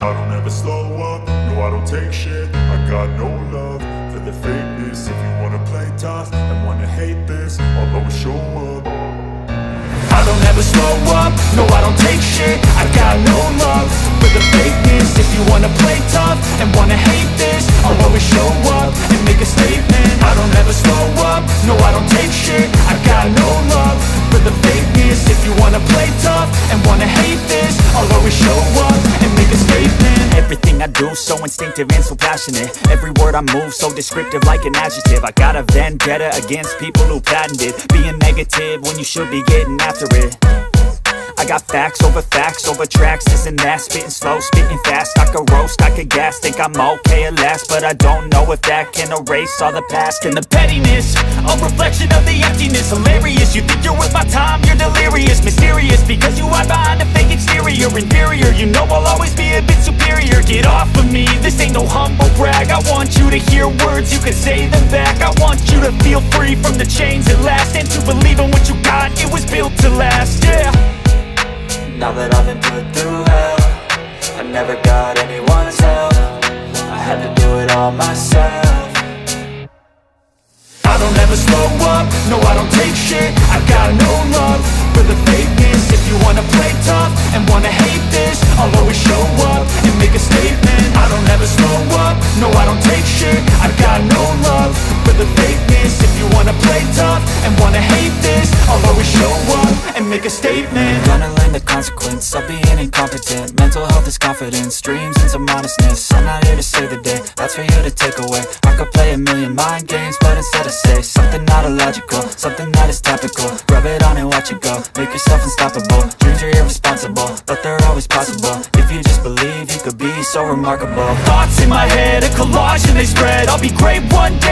I don't ever slow up, no I don't take shit. I got no love for the fakeness. If you wanna play tough and wanna hate this, I'll always show up. I don't ever slow up, no I don't take shit. I got no love for the fakeness. If you wanna play tough and wanna hate this, I'll always show up and make a statement. I don't ever slow up, no I don't take shit. I got no love for the fakeness. If you wanna play tough and wanna hate this, I'll always show up and make a statement. Everything I do so instinctive and so passionate. Every word I move so descriptive like an adjective. I got a vendetta against people who patented being negative when you should be getting after it. I got facts over tracks, this and that. Spitting slow, spitting fast, I could roast, I could gas. Think I'm okay at last, but I don't know if that can erase all the past. And the pettiness, a reflection of the emptiness. Hilarious, you think you're worth my time, you're delirious. Mysterious, because you hide behind a fake exterior. Inferior, you know I'll always be a bit superior. Get off of me, this ain't no humble brag. I want you to hear words, you can say them back. I want you to feel free from the chains at last, and to believe in what you got, it was built to last, yeah. Now that I've been put through hell, I never got anyone's help. I had to do it all myself. I don't ever slow up, no I don't take shit. I got no love for the fakeness. If you wanna play tough and wanna hate this, I'll always show up and make a statement. I don't ever slow up, no I don't take shit. I got no love for the fakeness. If you wanna play tough and wanna hate this, I'll always show up and make a statement. Gonna learn the consequence of being incompetent. Mental health is confidence, dreams and some honestness. I'm not here to save the day, that's for you to take away. I could play a million mind games, but instead I say something not illogical, something that is topical. Rub it on and watch it go, make yourself unstoppable. Dreams are irresponsible, but they're always possible. If you just believe, you could be so remarkable. Thoughts in my head, a collage and they spread. I'll be great one day.